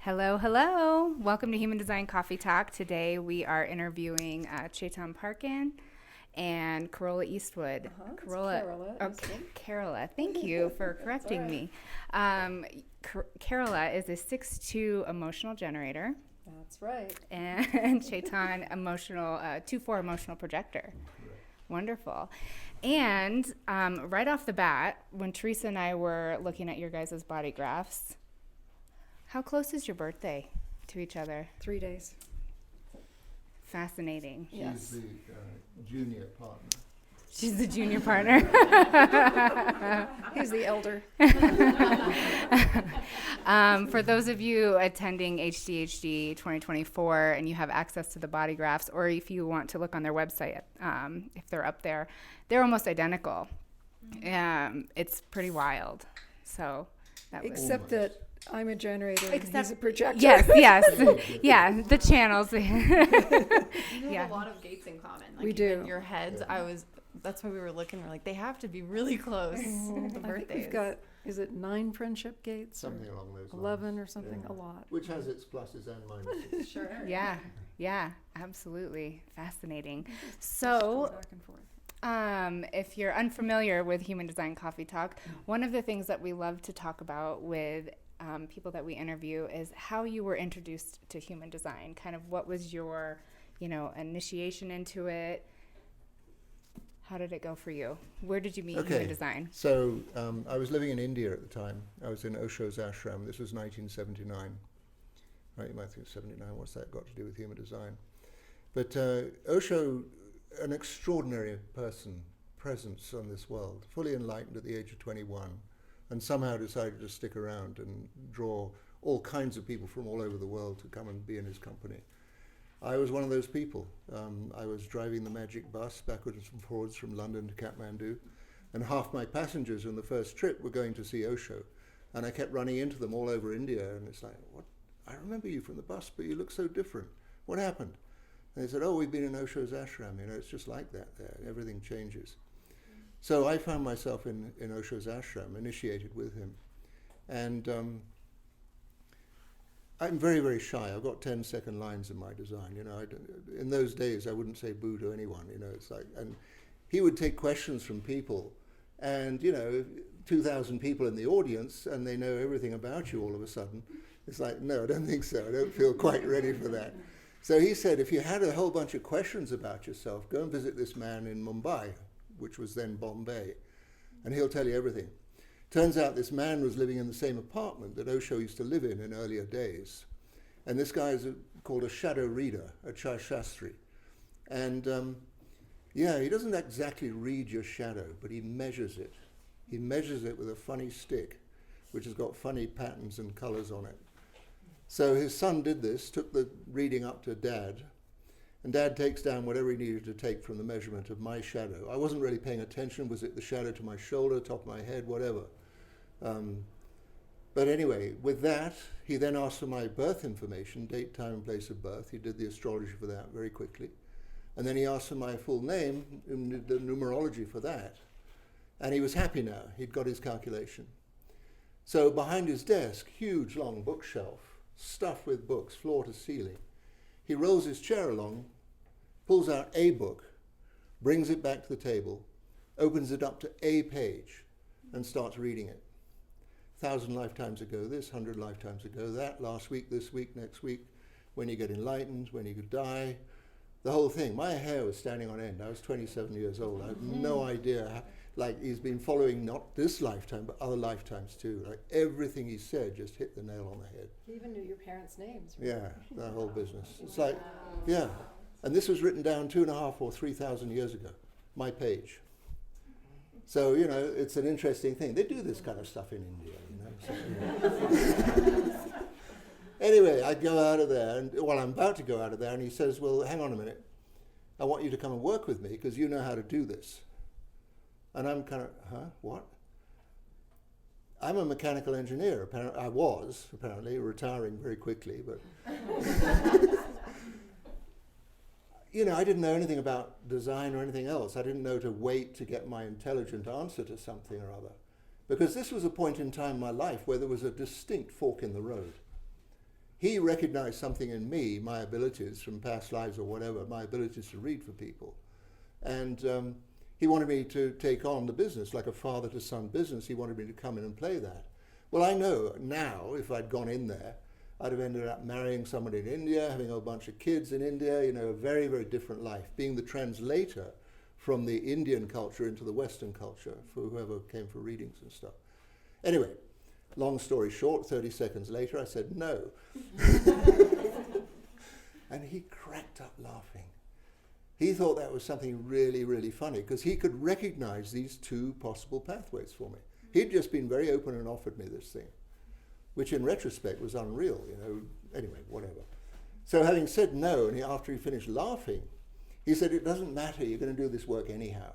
Hello, hello. Welcome to Human Design Coffee Talk. Today we are interviewing Chetan Parkyn and Carola Eastwood. Carola. Carola. Thank you for correcting me. Carola is a 6-2 emotional generator. That's right. And Chetan, 2-4 emotional projector. Wonderful. And right off the bat, when Teresa and I were looking at your guys' body graphs, how close is your birthday to each other? 3 days. Fascinating. She's the junior partner. She's the junior partner. He's the elder. For those of you attending HDHD 2024 and you have access to the body graphs, or if you want to look on their website, if they're up there, they're almost identical. It's pretty wild. So that was Except that I'm a generator and he's a projector. Yes. Yeah, the channels. You have a lot of gates in common. Like We do. In your heads, that's why we were looking. We're like, they have to be really close. The I think birthdays. we've got, is it 9 friendship gates? Something along those lines. 11 or something, Yeah. a lot. Which has its pluses and minuses. Sure. Yeah, absolutely. Fascinating. Go So, back and forth. if you're unfamiliar with Human Design Coffee Talk, one of the things that we love to talk about with people that we interview is how you were introduced to human design. Kind of what was your, initiation into it? How did it go for you? Where did you meet human design? So I was living in India at the time. I was in Osho's ashram. This was 1979. Right, you might think 79. What's that got to do with human design? But Osho, an extraordinary presence on this world, fully enlightened at the age of 21, and somehow decided to stick around and draw all kinds of people from all over the world to come and be in his company. I was one of those people. I was driving the magic bus backwards and forwards from London to Kathmandu, and half my passengers on the first trip were going to see Osho, and I kept running into them all over India, and it's like, what? I remember you from the bus, but you look so different. What happened? And they said, oh, we've been in Osho's ashram. It's just like that there. Everything changes. So I found myself in Osho's ashram, initiated with him. And I'm very, very shy. I've got 10-second lines in my design. In those days, I wouldn't say boo to anyone. It's like, and he would take questions from people, and 2,000 people in the audience, and they know everything about you all of a sudden. It's like, no, I don't think so. I don't feel quite ready for that. So he said, if you had a whole bunch of questions about yourself, go and visit this man in Mumbai, which was then Bombay, and he'll tell you everything. Turns out this man was living in the same apartment that Osho used to live in earlier days. And this guy is called a shadow reader, a Shastri. And he doesn't exactly read your shadow, but he measures it. He measures it with a funny stick, which has got funny patterns and colors on it. So his son did this, took the reading up to Dad, and Dad takes down whatever he needed to take from the measurement of my shadow. I wasn't really paying attention. Was it the shadow to my shoulder, top of my head, whatever? But anyway, with that, he then asked for my birth information, date, time, and place of birth. He did the astrology for that very quickly. And then he asked for my full name and did the numerology for that. And he was happy now. He'd got his calculation. So behind his desk, huge, long bookshelf, stuffed with books, floor to ceiling. He rolls his chair along, pulls out a book, brings it back to the table, opens it up to a page, and starts reading it. 1,000 lifetimes ago this, 100 lifetimes ago that, last week, this week, next week, when you get enlightened, when you could die, the whole thing. My hair was standing on end. I was 27 years old. I have no idea how, he's been following not this lifetime, but other lifetimes too. Everything he said just hit the nail on the head. He even knew your parents' names. Right? Yeah, the whole business. It's like, yeah. And this was written down 2,500 or 3,000 years ago, my page. So, it's an interesting thing. They do this kind of stuff in India, So, Anyway, I go out of there, and I'm about to go out of there, and he says, well, hang on a minute. I want you to come and work with me because you know how to do this. And I'm kind of, what? I'm a mechanical engineer. I was, apparently, retiring very quickly, but... I didn't know anything about design or anything else. I didn't know to wait to get my intelligent answer to something or other. Because this was a point in time in my life where there was a distinct fork in the road. he recognized something in me, my abilities from past lives or whatever, my abilities to read for people. And he wanted me to take on the business, like a father to son business. He wanted me to come in and play that. Well, I know now, if I'd gone in there, I'd have ended up marrying someone in India, having a bunch of kids in India, a very, very different life, being the translator from the Indian culture into the Western culture for whoever came for readings and stuff. Anyway, long story short, 30 seconds later, I said no. And he cracked up laughing. He thought that was something really, really funny because he could recognize these two possible pathways for me. He'd just been very open and offered me this thing, which in retrospect was unreal, Anyway, whatever. So having said no, and after he finished laughing, he said, it doesn't matter, you're going to do this work anyhow.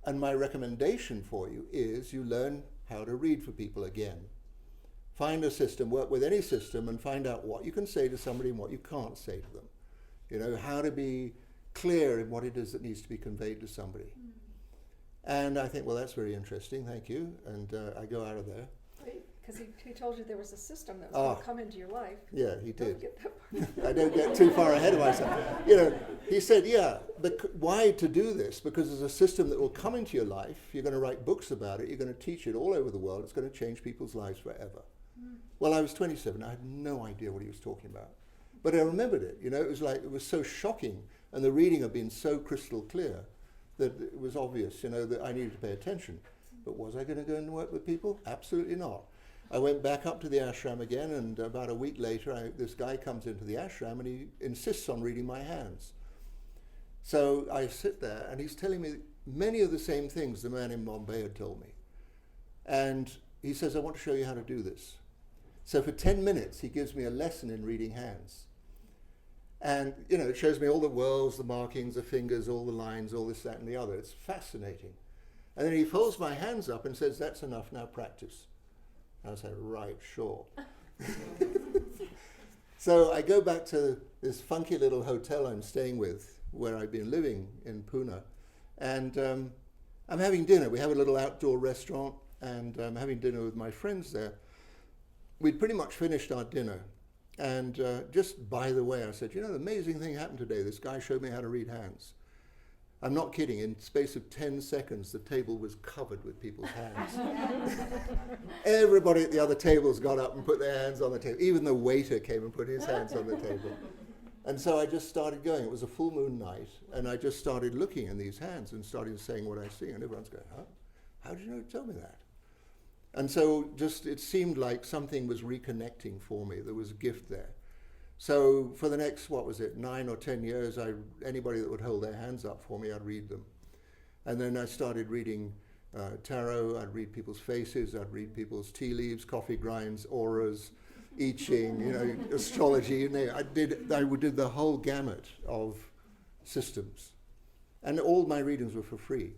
And my recommendation for you is you learn how to read for people again. Find a system, work with any system, and find out what you can say to somebody and what you can't say to them. How to be clear in what it is that needs to be conveyed to somebody. And I think, well, that's very interesting, thank you. And I go out of there. Because he told you there was a system that was going to come into your life. Yeah, he did. Don't get that part. I don't get too far ahead of myself. He said, yeah, why to do this? Because there's a system that will come into your life. You're going to write books about it. You're going to teach it all over the world. It's going to change people's lives forever. Well, I was 27. I had no idea what he was talking about. But I remembered it. It was so shocking. And the reading had been so crystal clear that it was obvious, that I needed to pay attention. But was I going to go and work with people? Absolutely not. I went back up to the ashram again, and about a week later, this guy comes into the ashram and he insists on reading my hands. So I sit there and he's telling me many of the same things the man in Bombay had told me. And he says, I want to show you how to do this. So for 10 minutes, he gives me a lesson in reading hands. And, it shows me all the whirls, the markings, the fingers, all the lines, all this, that, and the other. It's fascinating. And then he folds my hands up and says, that's enough, now practice. And I said, right, sure. So I go back to this funky little hotel I'm staying with, where I've been living in Pune. And I'm having dinner. We have a little outdoor restaurant, and I'm having dinner with my friends there. We'd pretty much finished our dinner. And just by the way, I said, the amazing thing happened today. This guy showed me how to read hands. I'm not kidding. In space of 10 seconds, the table was covered with people's hands. Everybody at the other tables got up and put their hands on the table. Even the waiter came and put his hands on the table. And so I just started going. It was a full moon night, and I just started looking in these hands and started saying what I see. And everyone's going, huh? How did you know to tell me that? And so it seemed like something was reconnecting for me. There was a gift there. So for the next, 9 or 10 years, anybody that would hold their hands up for me, I'd read them. And then I started reading tarot. I'd read people's faces. I'd read people's tea leaves, coffee grinds, auras, I Ching, astrology. I did the whole gamut of systems. And all my readings were for free.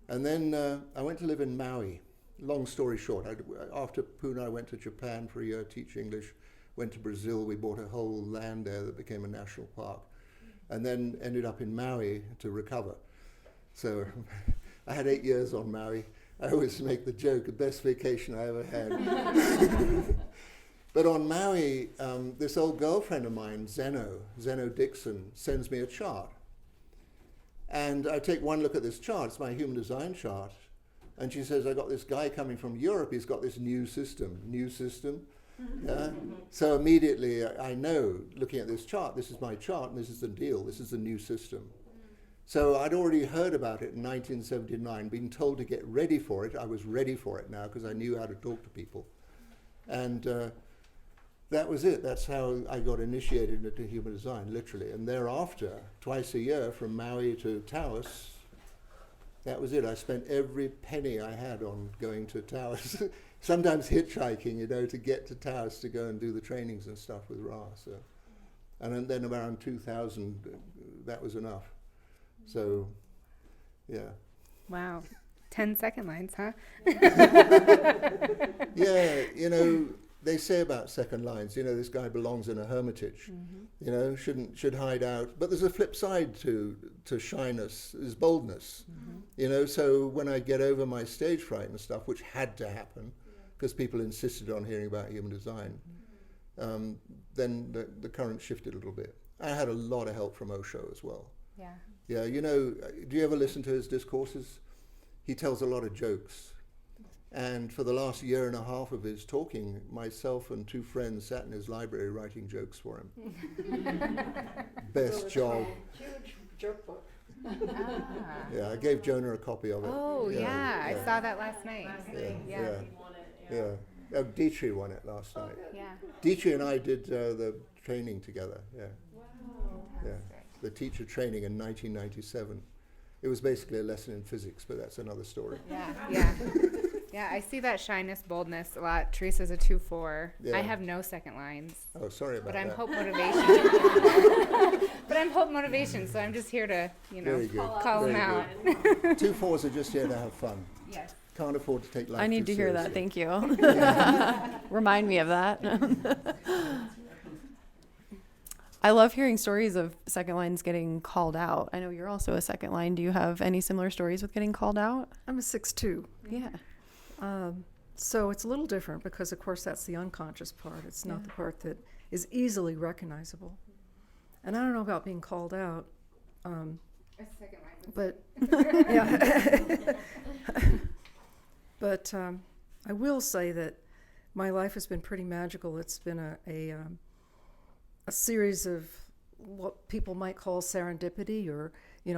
And then I went to live in Maui. Long story short, after Pune, I went to Japan for a year, teach English, went to Brazil. We bought a whole land there that became a national park, and then ended up in Maui to recover. So I had 8 years on Maui. I always make the joke, the best vacation I ever had. But on Maui, this old girlfriend of mine, Zeno Dixon, sends me a chart. And I take one look at this chart. It's my human design chart. And she says, I got this guy coming from Europe. He's got this new system. Yeah? So immediately I know, looking at this chart, this is my chart and this is the deal. This is the new system. So I'd already heard about it in 1979, been told to get ready for it. I was ready for it now because I knew how to talk to people. And that was it. That's how I got initiated into human design, literally. And thereafter, twice a year from Maui to Taos, that was it. I spent every penny I had on going to Taos. Sometimes hitchhiking, to get to Taos to go and do the trainings and stuff with Ra. So, and then around 2000, that was enough. So, yeah. Wow. 10-second lines, huh? Yeah, they say about second lines, this guy belongs in a hermitage, should hide out. But there's a flip side to shyness, is boldness. So when I get over my stage fright and stuff, which had to happen, because people insisted on hearing about human design, then the current shifted a little bit. I had a lot of help from Osho as well. Yeah. Yeah, you know, do you ever listen to his discourses? He tells a lot of jokes. And for the last year and a half of his talking, myself and 2 friends sat in his library writing jokes for him. Best job. Huge joke book. Yeah, I gave Jonah a copy of it. Oh, yeah. I saw that last night. Yeah. Oh, Dietrich won it last night. Yeah. Dietrich and I did the training together. Yeah. Yeah. Fantastic. The teacher training in 1997. It was basically a lesson in physics, but that's another story. Yeah. Yeah, I see that shyness, boldness a lot. Teresa's a 2-4. Yeah. I have no second lines. Oh, sorry about But I'm that. hope motivation. But I'm hope motivation, so I'm just here to, Very good. call them Very out. good. 2-4s are just here to have fun. Yes. Can't afford to take life I need too to hear that. seriously. Thank you. Remind me of that. I love hearing stories of second lines getting called out. I know you're also a second line. Do you have any similar stories with getting called out? I'm a 6'2". Yeah. So it's a little different because, of course, that's the unconscious part. It's not the part that is easily recognizable. And I don't know about being called out, A second line. but yeah. But I will say that my life has been pretty magical. It's been a series of what people might call serendipity, or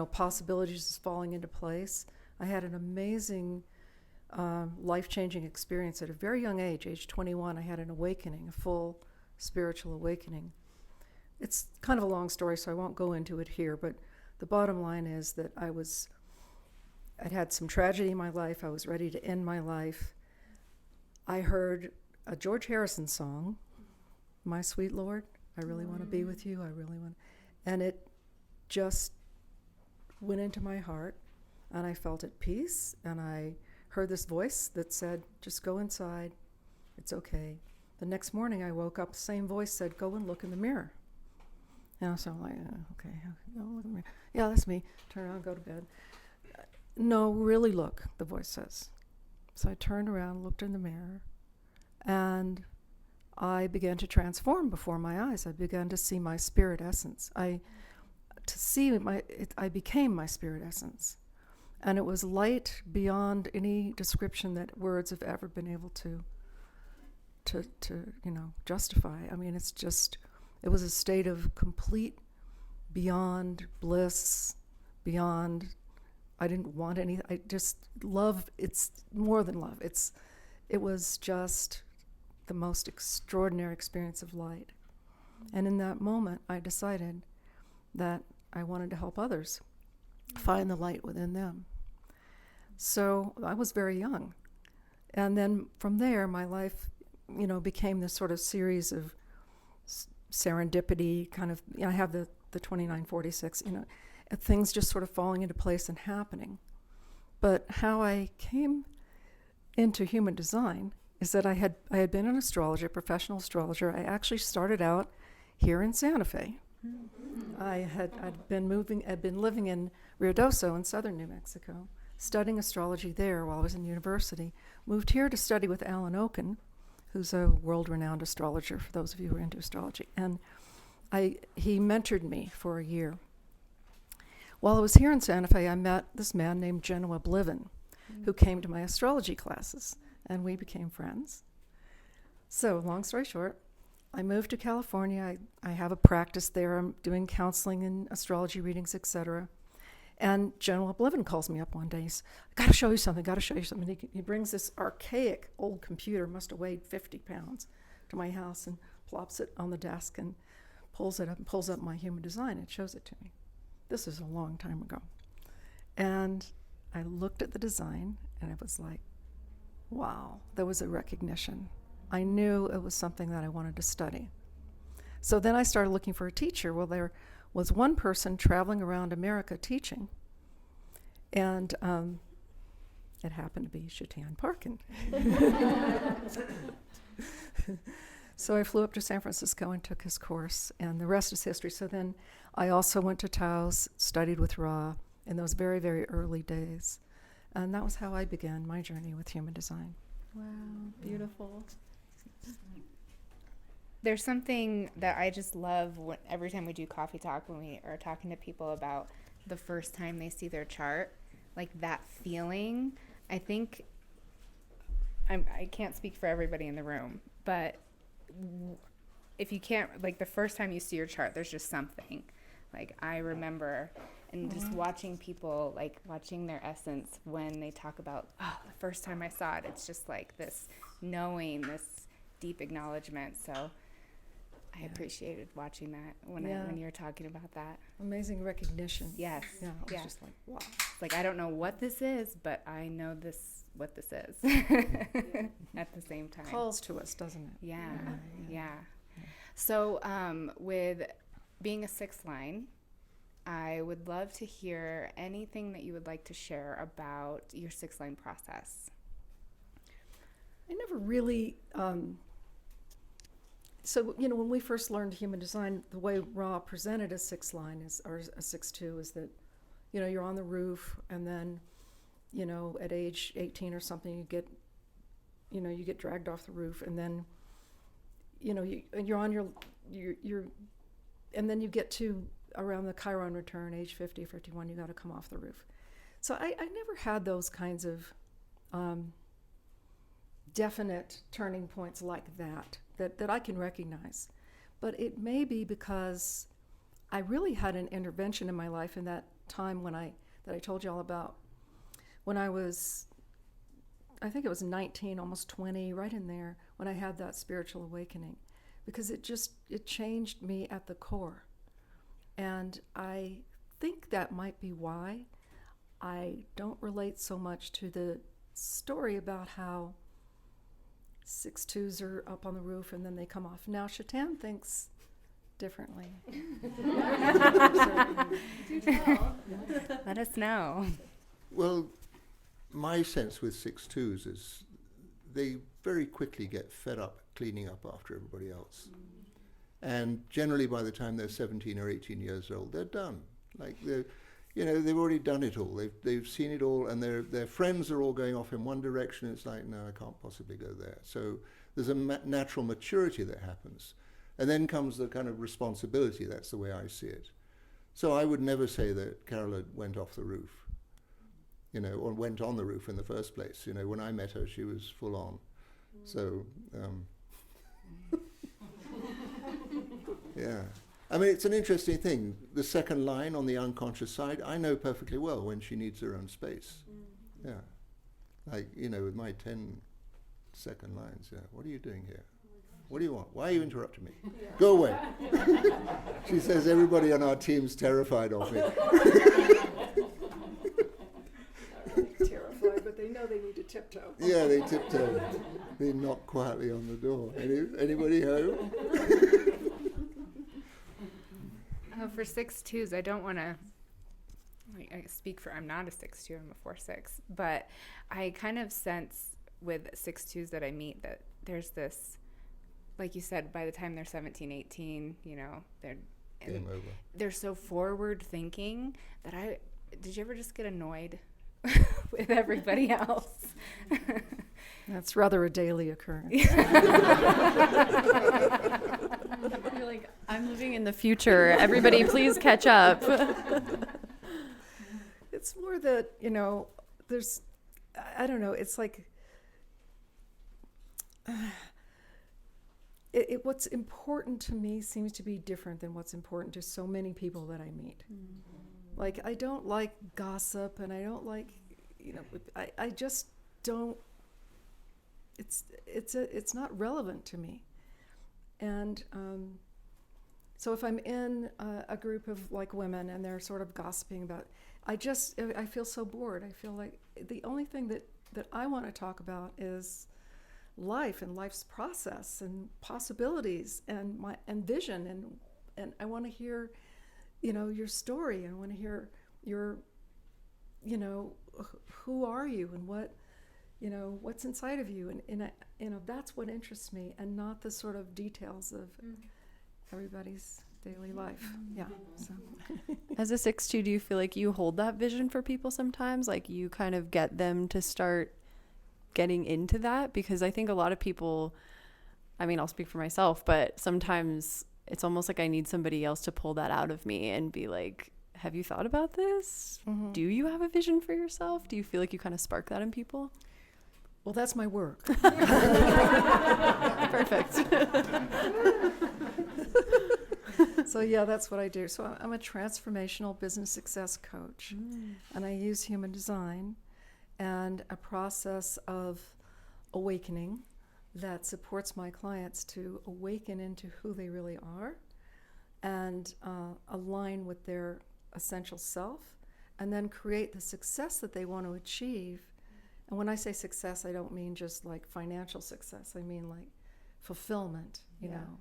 possibilities just falling into place. I had an amazing life-changing experience at a very young age 21. I had an awakening, a full spiritual awakening. It's kind of a long story, so I won't go into it here, but the bottom line is that I'd had some tragedy in my life. I was ready to end my life. I heard a George Harrison song, My Sweet Lord, I really want to be with you, I really want, and it just went into my heart, and I felt at peace, and I heard this voice that said, just go inside, it's okay. The next morning I woke up, the same voice said, go and look in the mirror. So I'm like, okay, go look in the mirror. Yeah, that's me. Turn around, go to bed. No, really look, the voice says. So I turned around, looked in the mirror, and I began to transform before my eyes. I began to see my spirit essence. I became my spirit essence. And it was light beyond any description that words have ever been able to justify. I mean, it was a state of complete, beyond bliss, beyond, I didn't want anything. I just love, it's more than love. It was just the most extraordinary experience of light. And in that moment, I decided that I wanted to help others find the light within them. So I was very young. And then from there, my life, became this sort of series of serendipity, kind of, I have the 2946, things just sort of falling into place and happening. But how I came into human design is that I had been an astrologer, professional astrologer. I actually started out here in Santa Fe. I'd been living in Ruidoso in southern New Mexico, studying astrology there while I was in university. Moved here to study with Alan Oken, who's a world-renowned astrologer, for those of you who are into astrology. And he mentored me for a year. While I was here in Santa Fe, I met this man named Genoa Bliven, who came to my astrology classes, and we became friends. So, long story short, I moved to California. I have a practice there. I'm doing counseling and astrology readings, etc. And Genoa Bliven calls me up one day. He's, got to show you something. He brings this archaic old computer, must have weighed 50 pounds, to my house and plops it on the desk and pulls it up and pulls up my human design and shows it to me. This is a long time ago. And I looked at the design and it was like, wow, there was a recognition. I knew it was something that I wanted to study. So then I started looking for a teacher. Well, there was one person traveling around America teaching, and it happened to be Chetan Parkyn. So I flew up to San Francisco and took his course, and the rest is history. So then I also went to Taos, studied with Ra in those very, very early days. And that was how I began my journey with human design. Wow, beautiful. there's something that I just love every time we do coffee talk, when we are talking to people about the first time they see their chart, like that feeling. I think I can't speak for everybody in the room, but if you can't, like the first time you see your chart, there's just something. Like I remember, and just watching people, like watching their essence when they talk about, oh, the first time I saw it, it's just like this knowing, this deep acknowledgement. So I appreciated watching that when you're talking about that. Amazing recognition. Yes. Yeah. I was Yeah. just like, wow. It's like, I don't know what this is, but I know what this is at the same time. Calls to us, doesn't it? Yeah. So with being a sixth line, I would love to hear anything that you would like to share about your sixth line process. I never really, so, when we first learned human design, the way Ra presented a sixth line or a 6-2 is that, you're on the roof, and then, at age 18 or something, you get dragged off the roof, and then, you're on you're, and then you get to around the Chiron return, age 50, 51, you got to come off the roof. So I never had those kinds of definite turning points like that I can recognize. But it may be because I really had an intervention in my life in that time that I told you all about, when I think it was 19, almost 20, right in there, when I had that spiritual awakening, because it changed me at the core. And I think that might be why I don't relate so much to the story about how 6-2s are up on the roof and then they come off. Now, Chetan thinks differently. Let us know. Well, my sense with 6-2s is they very quickly get fed up cleaning up after everybody else. And generally by the time they're 17 or 18 years old, they're done. Like they've already done it all. They've seen it all, and their friends are all going off in one direction. It's like, no, I can't possibly go there. So there's a natural maturity that happens. And then comes the kind of responsibility. That's the way I see it. So I would never say that Carola went off the roof, or went on the roof in the first place. When I met her, she was full on. So, yeah. I mean, it's an interesting thing. The second line on the unconscious side, I know perfectly well when she needs her own space. Yeah. Like, with my 10-second lines, what are you doing here? What do you want? Why are you interrupting me? Go away. She says everybody on our team's terrified of me. Terrified, but they know they need to tiptoe. Yeah, they tiptoe. They knock quietly on the door. Anybody home? For 6-2s, I don't want to speak for, I'm not a 6-2, I'm a 4-6, but I kind of sense with 6-2s that I meet that there's this, like you said, by the time they're 17, 18, Game over. They're so forward thinking that did you ever just get annoyed with everybody else? That's rather a daily occurrence. You're like, I'm living in the future. Everybody, please catch up. It's more that, there's, I don't know, it's like, what's important to me seems to be different than what's important to so many people that I meet. Like, I don't like gossip, and I don't like, I just don't, it's not relevant to me. And so if I'm in a group of like women and they're sort of gossiping about, I feel so bored. I feel like the only thing that I want to talk about is life and life's process and possibilities and vision, and I want to hear, your story, and I want to hear your, who are you and what, what's inside of you, and that's what interests me, and not the sort of details of everybody's daily life. Yeah. So. As a 6-2, do you feel like you hold that vision for people sometimes? Like you kind of get them to start getting into that? Because I think a lot of people I mean, I'll speak for myself, but sometimes it's almost like I need somebody else to pull that out of me and be like, have you thought about this? Mm-hmm. Do you have a vision for yourself? Do you feel like you kind of spark that in people? Well, that's my work. Perfect. So yeah, that's what I do. So I'm a transformational business success coach, and I use human design and a process of awakening that supports my clients to awaken into who they really are and align with their essential self, and then create the success that they want to achieve. And when I say success, I don't mean just like financial success. I mean like fulfillment, you know,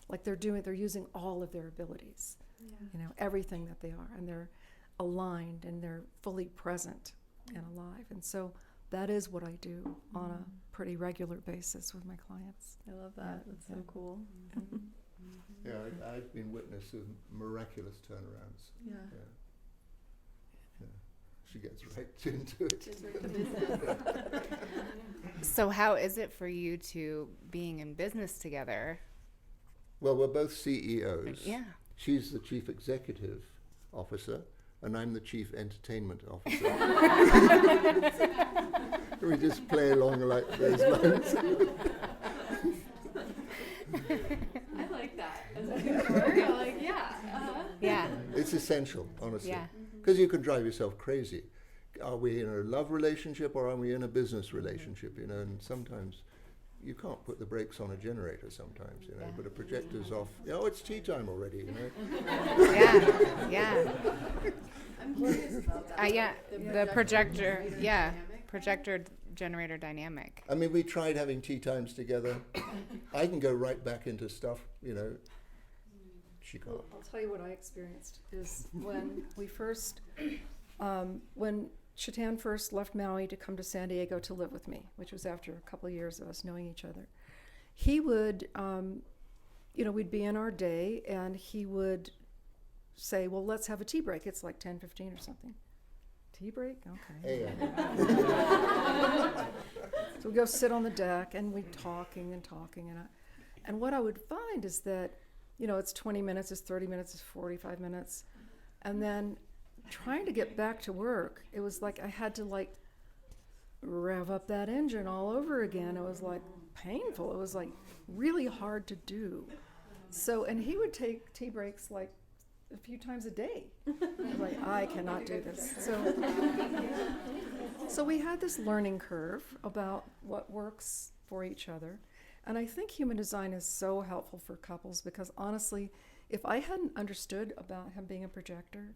like they're using all of their abilities, you know, everything that they are, and they're aligned and they're fully present and alive. And so that is what I do on a pretty regular basis with my clients. I love that. That's so cool. Yeah, I've been witness of miraculous turnarounds. Yeah. Yeah. She gets right into it. So how is it for you two being in business together? Well, we're both CEOs. Yeah. She's the chief executive officer, and I'm the chief entertainment officer. We just play along like those lines. I like that. As a you're like, yeah. Yeah. It's essential, honestly, Yeah. because you can drive yourself crazy. Are we in a love relationship or are we in a business relationship? You know, and sometimes you can't put the brakes on a generator. Sometimes, you know, but a projector's off. Oh, it's tea time already. You know. Yeah. Yeah. I'm curious about that. Yeah. The projector. Yeah. Projector generator dynamic. I mean, we tried having tea times together. I can go right back into stuff, you know. She can't. Well, I'll tell you what I experienced is when we first, when Chetan first left Maui to come to San Diego to live with me, which was after a couple of years of us knowing each other, he would, you know, we'd be in our day and he would say, well, let's have a tea break. It's like 10:15 or something. Tea break? Okay. Hey, So we go sit on the deck and we're talking and talking. And what I would find is that, you know, it's 20 minutes, it's 30 minutes, it's 45 minutes. And then trying to get back to work, it was like I had to like rev up that engine all over again. It was like painful. It was like really hard to do. So, and he would take tea breaks like a few times a day. I was like, I cannot do this. So we had this learning curve about what works for each other. And I think human design is so helpful for couples because honestly, if I hadn't understood about him being a projector,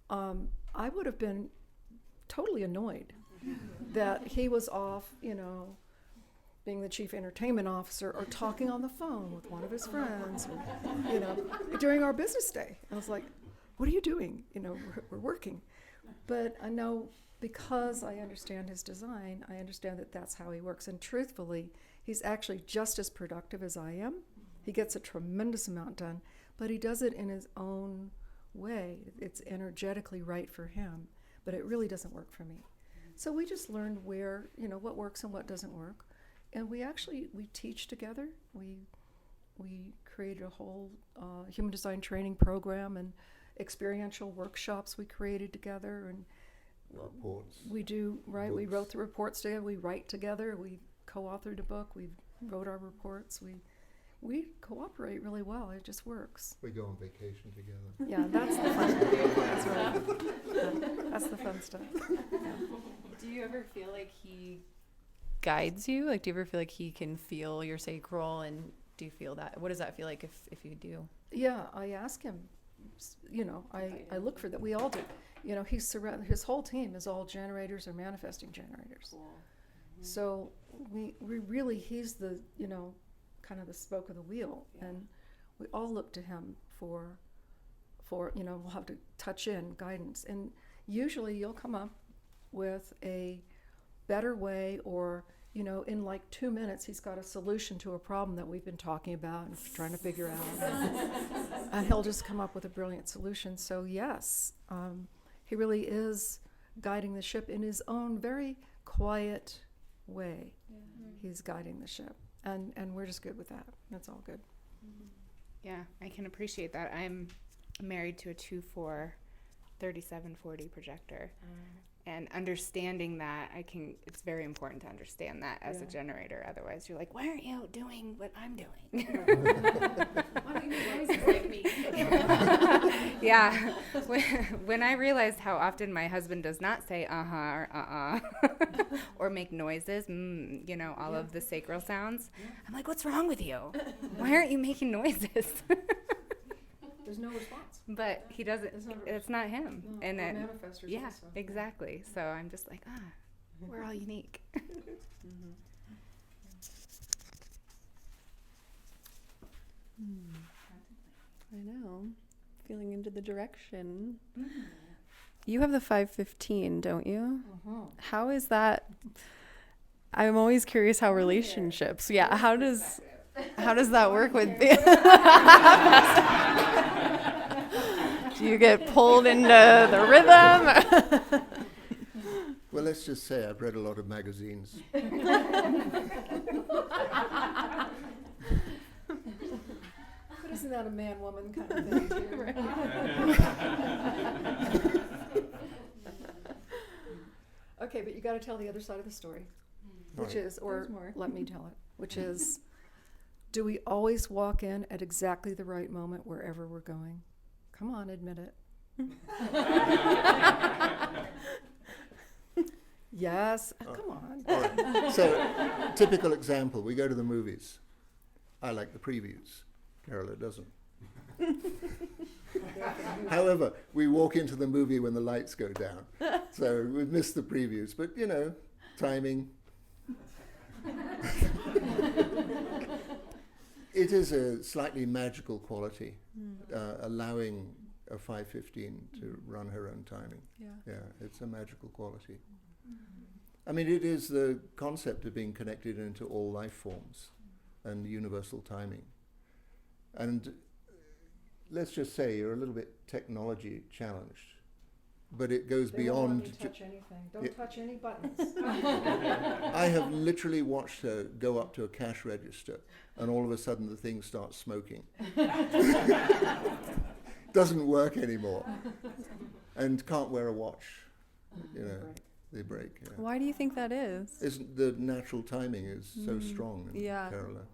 I would have been totally annoyed that he was off, you know, being the chief entertainment officer or talking on the phone with one of his friends, or, you know, during our business day. I was like, what are you doing? You know, we're working. But I know because I understand his design, I understand that that's how he works. And truthfully, he's actually just as productive as I am. He gets a tremendous amount done, but he does it in his own way. It's energetically right for him, but it really doesn't work for me. So we just learned where, you know, what works and what doesn't work. And we teach together. We created a whole human design training program and experiential workshops we created together. And reports. We do, right? Books. We wrote the reports together. We write together. We co-authored a book. We wrote our reports. We cooperate really well. It just works. We go on vacation together. Yeah, that's the fun. That's right. Yeah, that's the fun stuff. Yeah. Do you ever feel like he guides you? Like, do you ever feel like he can feel your sacral, and do you feel that? What does that feel like if you do? Yeah, I ask him. You know, I look for that. We all do. You know, his whole team is all generators or manifesting generators. Cool. So we really, he's the, you know, kind of the spoke of the wheel, and we all look to him for, you know, we'll have to touch in guidance. And usually you'll come up with a better way, or, you know, in like 2 minutes, he's got a solution to a problem that we've been talking about and trying to figure out. And he'll just come up with a brilliant solution. So yes, he really is guiding the ship in his own very quiet way. He's guiding the ship. And we're just good with that. That's all good. Yeah, I can appreciate that. I'm married to a 2.4 3740 projector. And understanding that, it's very important to understand that as a generator. Otherwise, you're like, why aren't you doing what I'm doing? Why don't you make noises like me? Yeah. When I realized how often my husband does not say uh-huh or uh-uh or make noises, all of the sacral sounds, I'm like, what's wrong with you? Why aren't you making noises? There's no response. But he doesn't, it's not him. No, And we're then, manifestors yeah, also. exactly. So I'm just like, we're all unique. I know. Feeling into the direction. You have the 515, don't you? How is that? I'm always curious how relationships. Yeah, how does that work with? Do you get pulled into the rhythm? Well, let's just say I've read a lot of magazines. But isn't that a man-woman kind of thing, too? Okay, but you got to tell the other side of the story, which Right. is, or There's more. let me tell it, which is, do we always walk in at exactly the right moment wherever we're going? Come on, admit it. Yes, come on. All right. So, typical example, we go to the movies. I like the previews. Carola doesn't. However, we walk into the movie when the lights go down. So we've missed the previews. But, timing. It is a slightly magical quality, allowing a 515 to run her own timing. Yeah, it's a magical quality. I mean, it is the concept of being connected into all life forms and universal timing. And let's just say you're a little bit technology challenged, but it goes They won't let beyond. me touch anything. Don't Yeah. touch any buttons. I have literally watched her go up to a cash register, and all of a sudden the thing starts smoking. Doesn't work anymore, and can't wear a watch. They break. Yeah. Why do you think that is? Isn't the natural timing is so strong in Yeah. Carola?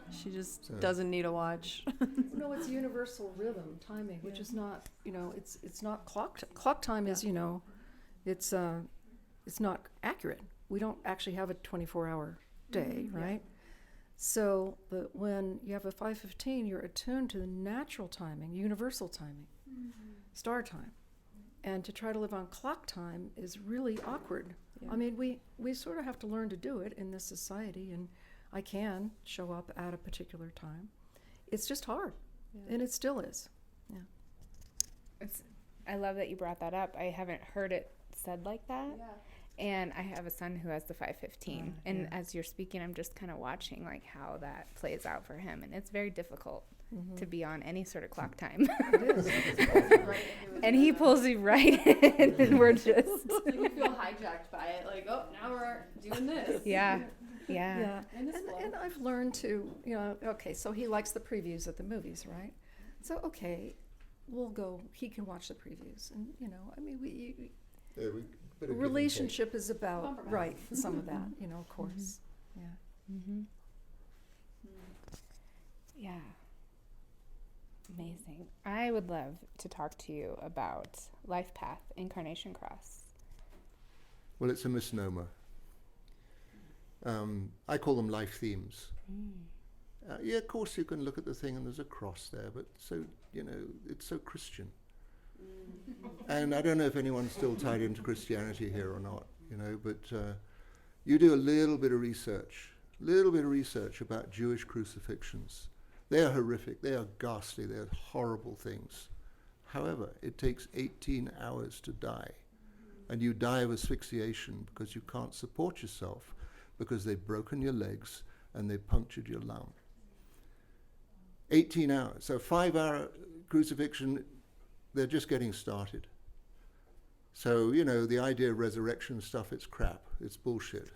She just So- doesn't need a watch. No, it's universal rhythm timing, which is not, it's not clock time is, it's not accurate. We don't actually have a 24-hour day, right? So, but when you have a 515, you're attuned to the natural timing, universal timing, star time. And to try to live on clock time is really awkward. Yeah. I mean, we sort of have to learn to do it in this society, and I can show up at a particular time. It's just hard, and it still is. I love that you brought that up. I haven't heard it said like that. And I have a son who has the 515. And as you're speaking, I'm just kind of watching like how that plays out for him. And it's very difficult to be on any sort of clock time. It is. And he pulls you right in, and we're just. You feel hijacked by it. Like, oh, now we're doing this. Yeah. Yeah, and I've learned to, okay, so he likes the previews at the movies, right? So, okay, we'll go, he can watch the previews. And, I mean, Bit of give and take. relationship is about, Compromise. right, some of that, of course. Yeah. Amazing. I would love to talk to you about Life Path, Incarnation Cross. Well, it's a misnomer. I call them life themes. Yeah, of course you can look at the thing and there's a cross there, but it's so Christian. And I don't know if anyone's still tied into Christianity here or not, but you do a little bit of research about Jewish crucifixions. They are horrific, they are ghastly, they are horrible things. However, it takes 18 hours to die. And you die of asphyxiation because you can't support yourself because they've broken your legs and they've punctured your lung. 18 hours. So 5-hour crucifixion, they're just getting started. So, the idea of resurrection stuff, it's crap. It's bullshit.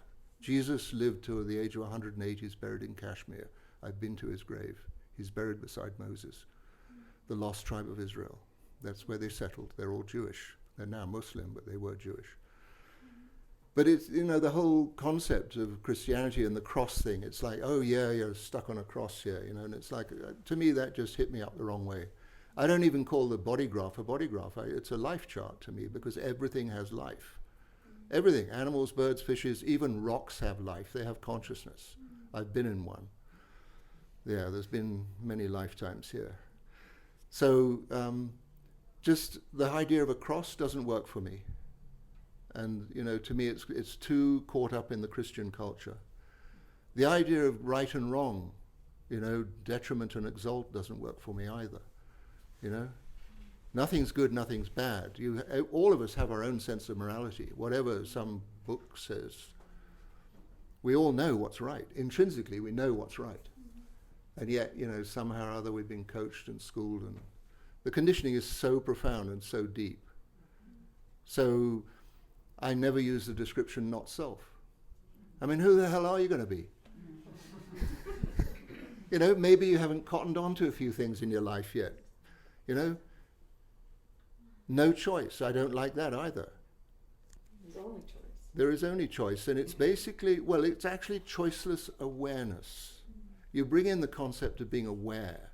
Jesus lived to the age of 108. He's buried in Kashmir. I've been to his grave. He's buried beside Moses, the lost tribe of Israel. That's where they settled. They're all Jewish. They're now Muslim, but they were Jewish. But it's, the whole concept of Christianity and the cross thing, it's like, oh yeah, you're stuck on a cross here, and it's like, to me, that just hit me up the wrong way. I don't even call the body graph a body graph. It's a life chart to me, because everything has life. Everything, animals, birds, fishes, even rocks have life. They have consciousness. I've been in one. Yeah, there's been many lifetimes here. So just the idea of a cross doesn't work for me. And, to me, it's too caught up in the Christian culture. The idea of right and wrong, detriment and exalt doesn't work for me either. Nothing's good, nothing's bad. All of us have our own sense of morality, whatever some book says. We all know what's right. Intrinsically, we know what's right. And yet, somehow or other we've been coached and schooled, and the conditioning is so profound and so deep. So I never use the description not self. I mean, who the hell are you going to be? Maybe you haven't cottoned on to a few things in your life yet. No choice. I don't like that either. There's only choice. There is only choice, and it's basically, it's actually choiceless awareness. You bring in the concept of being aware,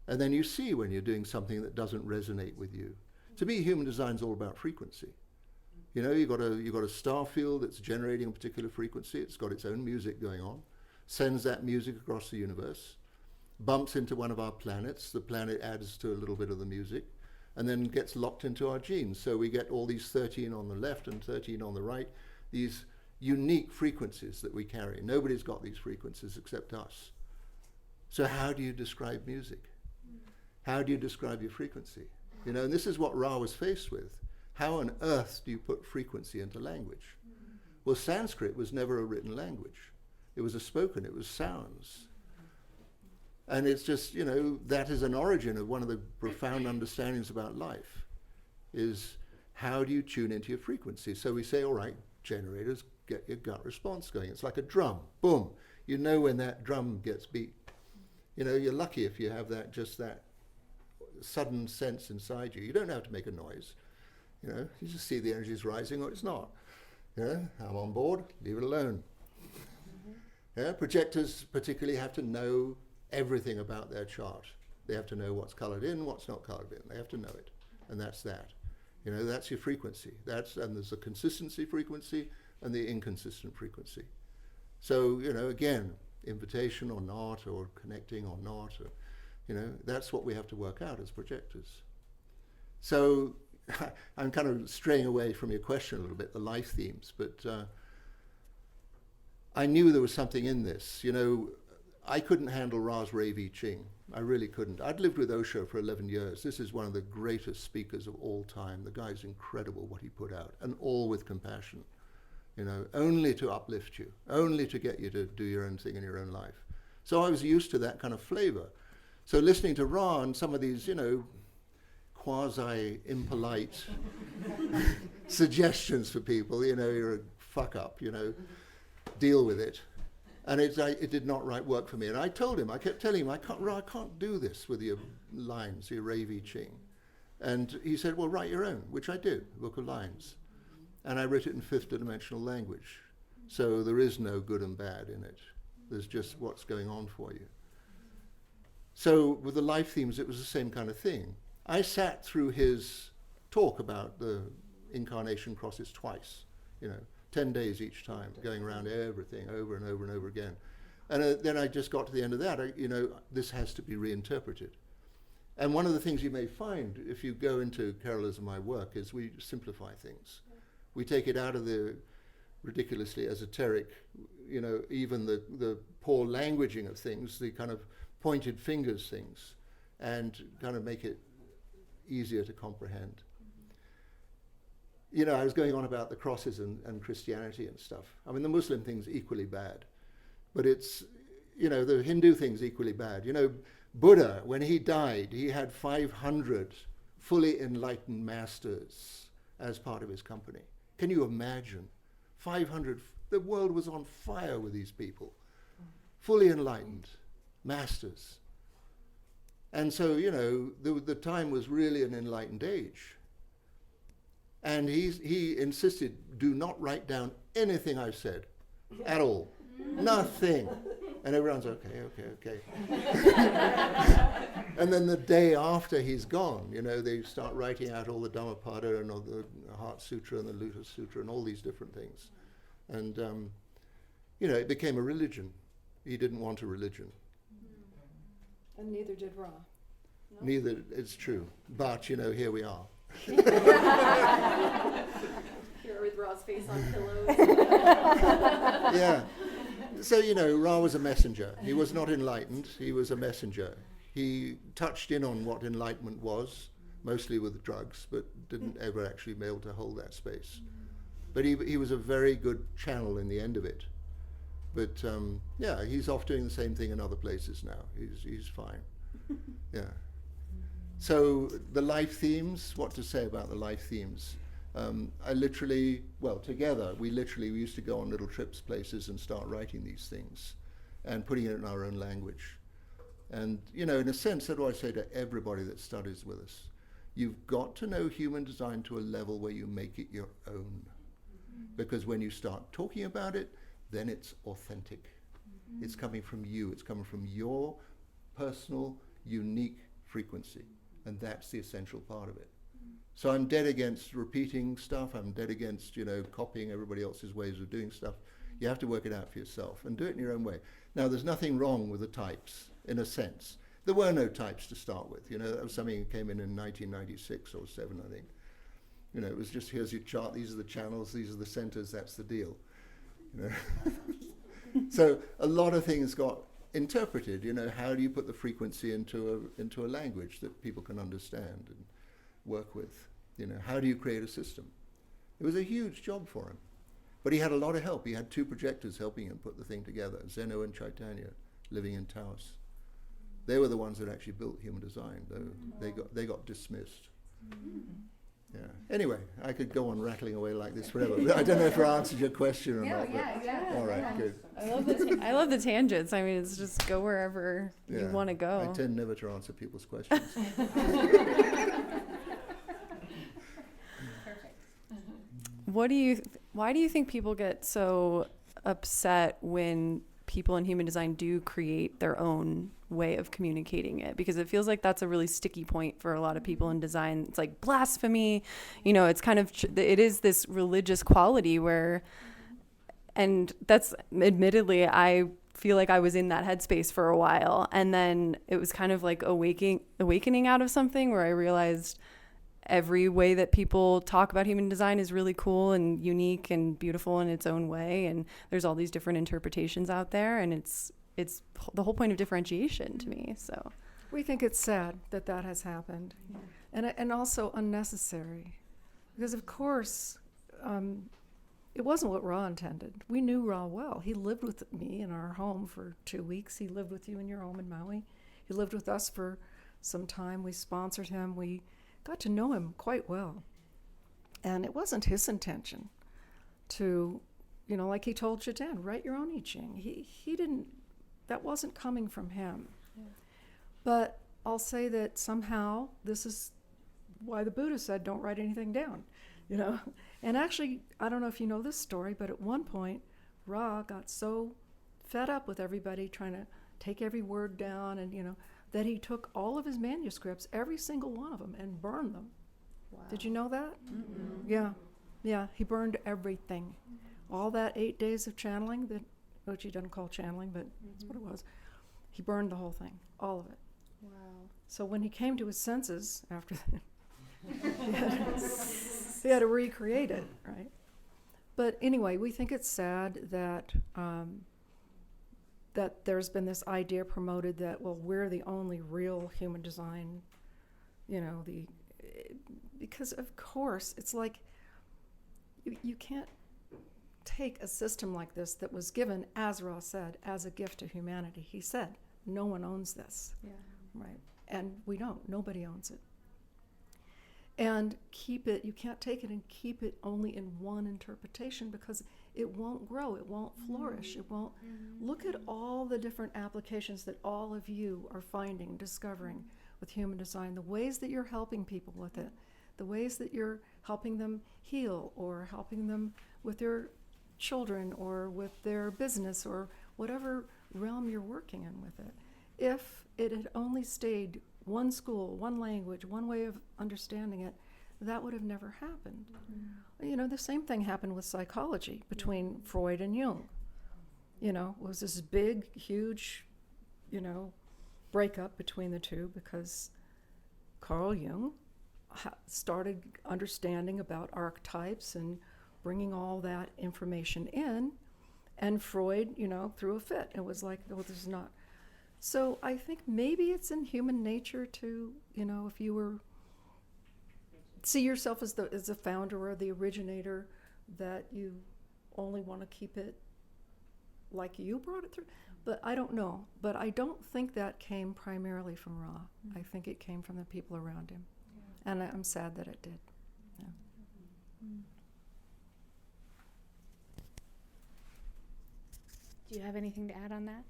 and then you see when you're doing something that doesn't resonate with you. To me, human design is all about frequency. You've got a star field that's generating a particular frequency. It's got its own music going on, sends that music across the universe, bumps into one of our planets. The planet adds to a little bit of the music, and then gets locked into our genes. So we get all these 13 on the left and 13 on the right, these unique frequencies that we carry. Nobody's got these frequencies except us. So how do you describe music? How do you describe your frequency? And this is what Ra was faced with. How on earth do you put frequency into language? Well, Sanskrit was never a written language. It was a spoken, it was sounds. And it's just, that is an origin of one of the profound understandings about life, is how do you tune into your frequency? So we say, all right, generators, get your gut response going. It's like a drum, boom. You know when that drum gets beat. You're lucky if you have that sudden sense inside you. You don't have to make a noise. You just see the energy is rising or it's not. I'm on board, leave it alone. Projectors particularly have to know everything about their chart. They have to know what's colored in, what's not colored in. They have to know it, and that's that. That's your frequency. And there's a consistency frequency and the inconsistent frequency. So, again, invitation or not, or connecting or not, that's what we have to work out as projectors. So I'm kind of straying away from your question a little bit, the life themes, but I knew there was something in this. I couldn't handle Ra's Ravi Ching. I really couldn't. I'd lived with Osho for 11 years. This is one of the greatest speakers of all time. The guy's incredible what he put out, and all with compassion. Only to uplift you, only to get you to do your own thing in your own life. So I was used to that kind of flavor. So listening to Ra and some of these, quasi-impolite suggestions for people, you're a fuck up, deal with it. And it did not work for me. And I told him, I kept telling him, I can't do this with your lines, your Ravi Ching. And he said, well, write your own, which I did, a book of lines. And I wrote it in fifth dimensional language. So there is no good and bad in it. There's just what's going on for you. So with the life themes, it was the same kind of thing. I sat through his talk about the incarnation crosses twice, 10 days each time, going around everything over and over and over again. And then I just got to the end of that, this has to be reinterpreted. And one of the things you may find if you go into Carola's and my work is we simplify things. We take it out of the ridiculously esoteric, even the poor languaging of things, the kind of pointed fingers things, and kind of make it easier to comprehend. I was going on about the crosses and Christianity and stuff. I mean, the Muslim thing's equally bad, but it's, the Hindu thing's equally bad. Buddha, when he died, he had 500 fully enlightened masters as part of his company. Can you imagine 500 the world was on fire with these people, fully enlightened, masters. And so, you know, the time was really an enlightened age. And he insisted, do not write down anything I've said at all. Nothing. And everyone's okay. And then the day after he's gone, you know, they start writing out all the Dhammapada and all the Heart Sutra and the Lotus Sutra and all these different things. And, you know, it became a religion. He didn't want a religion. And neither did Ra. No? Neither, it's true. But, you know, here we are. Here with Ra's face on pillows. Yeah. So, you know, Ra was a messenger. He was not enlightened. He was a messenger. He touched in on what enlightenment was, mostly with drugs, but didn't ever actually be able to hold that space. But he was a very good channel in the end of it. But, yeah, he's off doing the same thing in other places now. He's fine. Yeah. So the life themes, what to say about the life themes? I literally, well, together, we used to go on little trips places and start writing these things and putting it in our own language. And, you know, in a sense, that's what I say to everybody that studies with us. You've got to know human design to a level where you make it your own. Because when you start talking about it, then it's authentic. It's coming from you. It's coming from your personal, unique frequency. And that's the essential part of it. So I'm dead against repeating stuff. I'm dead against, you know, copying everybody else's ways of doing stuff. You have to work it out for yourself and do it in your own way. Now, there's nothing wrong with the types, in a sense. There were no types to start with. You know, that was something that came in 1996 or 7, I think. You know, it was just, here's your chart, these are the channels, these are the centers, that's the deal. You know? So a lot of things got interpreted. You know, how do you put the frequency into a language that people can understand and work with? You know, how do you create a system? It was a huge job for him. But he had a lot of help. He had 2 projectors helping him put the thing together, Zeno and Chaitanya, living in Taos. They were the ones that actually built human design, though they got dismissed. Yeah. Anyway, I could go on rattling away like this forever. But I don't know if I answered your question or not. Yeah. All right, good. I love the tangents. I mean, it's just go wherever you want to go. I tend never to answer people's questions. Why do you think people get so upset when people in human design do create their own way of communicating it? Because it feels like that's a really sticky point for a lot of people in design. It's like blasphemy, you know, it's kind of, it is this religious quality where, and that's admittedly, I feel like I was in that headspace for a while. And then it was kind of like awakening out of something where I realized every way that people talk about human design is really cool and unique and beautiful in its own way. And there's all these different interpretations out there. And it's the whole point of differentiation to me. So We think it's sad that that has happened, and also unnecessary, because of course it wasn't what Ra intended. We knew Ra well. He lived with me in our home for 2 weeks. He lived with you in your home in Maui. He lived with us for some time. We sponsored him. We got to know him quite well. And it wasn't his intention to, you know, like he told Chetan, write your own I Ching. He didn't, that wasn't coming from him. Yeah. But I'll say that somehow this is why the Buddha said, don't write anything down, you know. And actually, I don't know if you know this story, but at one point, Ra got so fed up with everybody trying to take every word down, and, you know, that he took all of his manuscripts, every single one of them, and burned them. Wow. Did you know that? Mm-mm. Yeah, he burned everything. All that 8 days of channeling, that, which he doesn't call channeling, but that's what it was. He burned the whole thing, all of it. Wow. So when he came to his senses after that, he had to recreate it, right? But anyway, we think it's sad that that there's been this idea promoted that, well, we're the only real human design, you know, because of course it's like you can't take a system like this that was given, as Ra said, as a gift to humanity. He said, no one owns this. Yeah. Right. And we don't. Nobody owns it. And keep it, you can't take it and keep it only in one interpretation, because it won't grow, it won't flourish, it won't. Look at all the different applications that all of you are finding, discovering with human design, the ways that you're helping people with it, the ways that you're helping them heal or helping them with their children or with their business or whatever realm you're working in with it. If it had only stayed one school, one language, one way of understanding it, that would have never happened. You know, the same thing happened with psychology between Freud and Jung. You know, it was this big, huge, you know, breakup between the two because Carl Jung started understanding about archetypes and bringing all that information in, and Freud, you know, threw a fit. It was like, oh, this is not. So I think maybe it's in human nature to, you know, if you were see yourself as the founder or the originator, that you only want to keep it like you brought it through. But I don't know. But I don't think that came primarily from Ra. I think it came from the people around him. Yeah. And I'm sad that it did. Yeah. Do you have anything to add on that?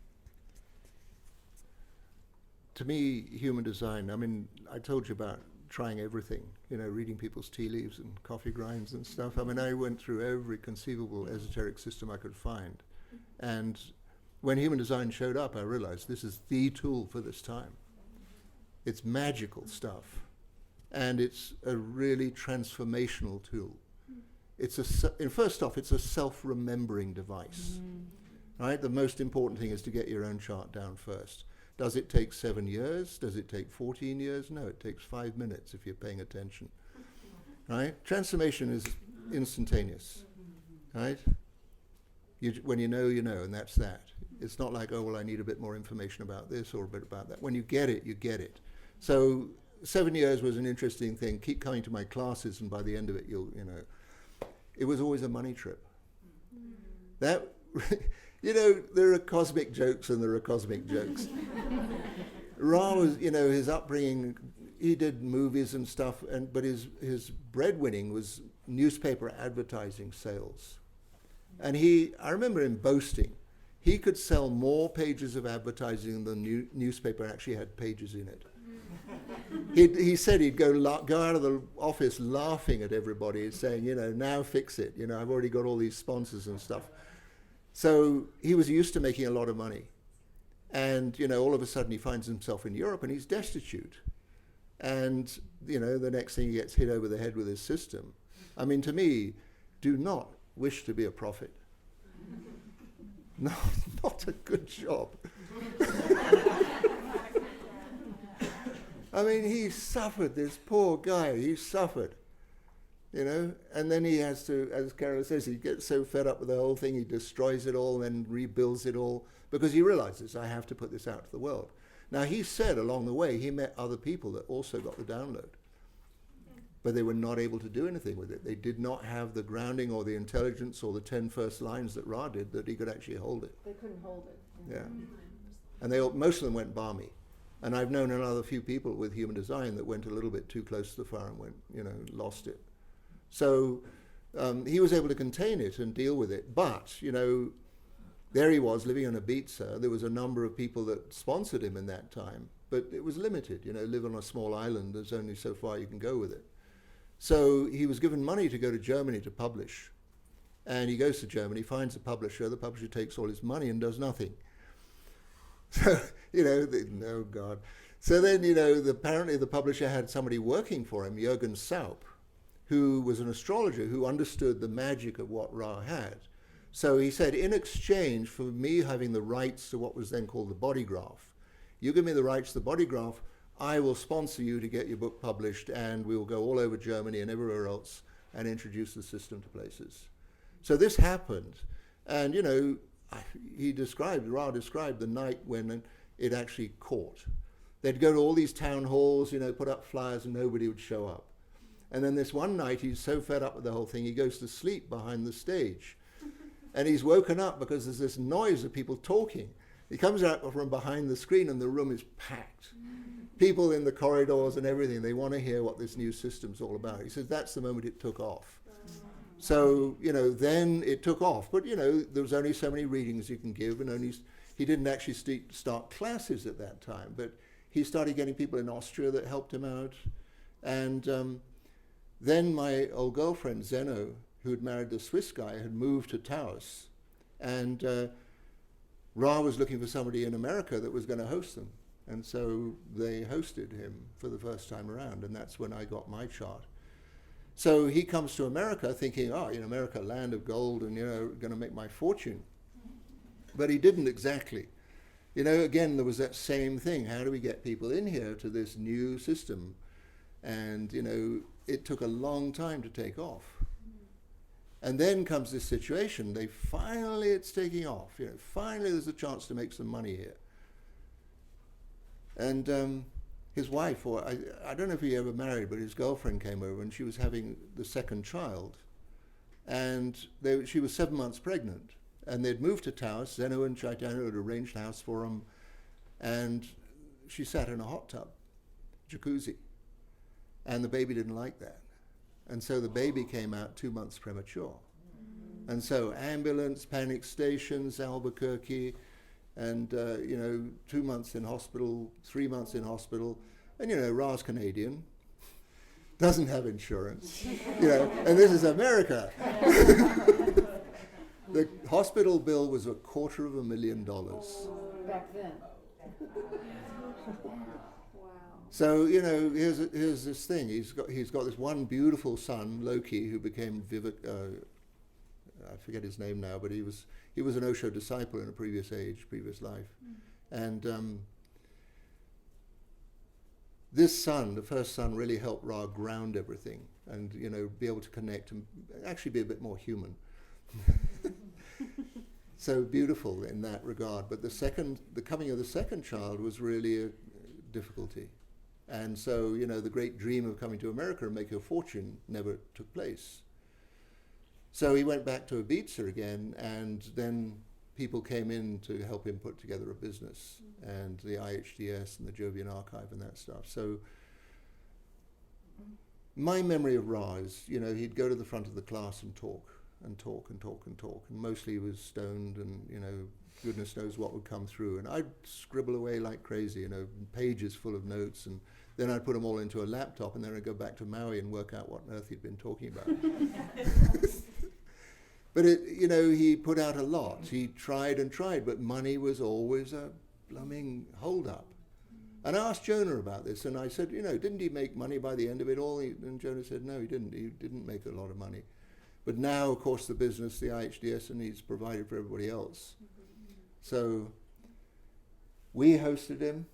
To me, human design, I mean, I told you about trying everything, you know, reading people's tea leaves and coffee grinds and stuff. I mean, I went through every conceivable esoteric system I could find. And when human design showed up, I realized this is the tool for this time. It's magical stuff. And it's a really transformational tool. It's first off, it's a self-remembering device. Right? The most important thing is to get your own chart down first. Does it take 7 years? Does it take 14 years? No, it takes 5 minutes if you're paying attention. Right? Transformation is instantaneous. Right? When you know, and that's that. It's not like, oh, well, I need a bit more information about this or a bit about that. When you get it, you get it. So 7 years was an interesting thing. Keep coming to my classes, and by the end of it, it was always a money trip. That, you know, there are cosmic jokes and there are cosmic jokes. Ra was, his upbringing, he did movies and stuff, but his breadwinning was newspaper advertising sales. And I remember him boasting, he could sell more pages of advertising than the newspaper actually had pages in it. He said he'd go out of the office laughing at everybody, saying, now fix it. I've already got all these sponsors and stuff. So he was used to making a lot of money. And, all of a sudden he finds himself in Europe and he's destitute. And, the next thing he gets hit over the head with his system. I mean, to me, do not wish to be a prophet. No, not a good job. I mean, he suffered, this poor guy, he suffered, and then he has to, as Carola says, he gets so fed up with the whole thing, he destroys it all and then rebuilds it all, because he realizes, I have to put this out to the world. Now, he said along the way, he met other people that also got the download, but they were not able to do anything with it. They did not have the grounding or the intelligence or the 10 first lines that Ra did, that he could actually hold it. They couldn't hold it. Yeah. And most of them went balmy. And I've known another few people with human design that went a little bit too close to the fire and went, lost it. So he was able to contain it and deal with it. But, there he was living on Ibiza. There was a number of people that sponsored him in that time, but it was limited. Live on a small island, there's only so far you can go with it. So he was given money to go to Germany to publish. And he goes to Germany, finds a publisher, the publisher takes all his money and does nothing. So, oh God. So then, apparently the publisher had somebody working for him, Jürgen Saup, who was an astrologer who understood the magic of what Ra had. So he said, in exchange for me having the rights to what was then called the body graph, you give me the rights to the body graph, I will sponsor you to get your book published, and we will go all over Germany and everywhere else and introduce the system to places. So this happened. And, Ra described the night when it actually caught. They'd go to all these town halls, put up flyers, and nobody would show up. And then this one night, he's so fed up with the whole thing, he goes to sleep behind the stage. And he's woken up because there's this noise of people talking. He comes out from behind the screen and the room is packed. People in the corridors and everything, they want to hear what this new system's all about. He says that's the moment it took off. So, then it took off. But, there was only so many readings you can give, and he didn't actually start classes at that time. But he started getting people in Austria that helped him out. And then my old girlfriend, Zeno, who had married the Swiss guy, had moved to Taos. And Ra was looking for somebody in America that was going to host them. And so they hosted him for the first time around, and that's when I got my chart. So he comes to America thinking, America, land of gold, and, going to make my fortune. But he didn't exactly. Again, there was that same thing. How do we get people in here to this new system? And, it took a long time to take off. And then comes this situation. Finally, it's taking off. Finally, there's a chance to make some money here. And his wife, or I don't know if he ever married, but his girlfriend came over, and she was having the second child. And she was 7 months pregnant. And they'd moved to Taos. Zeno and Chetan had arranged a house for them. And she sat in a hot tub, jacuzzi. And the baby didn't like that. And so the baby came out 2 months premature. And so ambulance, panic stations, Albuquerque, and 2 months in hospital, 3 months in hospital. And Ra's Canadian, doesn't have insurance, and this is America. The hospital bill was $250,000. Back then. So here's this thing. He's got this one beautiful son, Loki, who became I forget his name now, but he was an Osho disciple in a previous life, and this son, the first son, really helped Ra ground everything, and be able to connect and actually be a bit more human. So beautiful in that regard. But the coming of the second child was really a difficulty. And so, the great dream of coming to America and making a fortune never took place. So he went back to Ibiza again, and then people came in to help him put together a business, and the IHDS and the Jovian Archive and that stuff. So my memory of Ra is, he'd go to the front of the class and talk, and mostly he was stoned, and, goodness knows what would come through. And I'd scribble away like crazy, pages full of notes, and then I'd put them all into a laptop, and then I'd go back to Maui and work out what on earth he'd been talking about. But he put out a lot. He tried and tried, but money was always a blooming hold-up. And I asked Jonah about this, and I said, didn't he make money by the end of it all? And Jonah said, no, he didn't. He didn't make a lot of money. But now, of course, the business, the IHDS, and he's provided for everybody else. So we hosted him.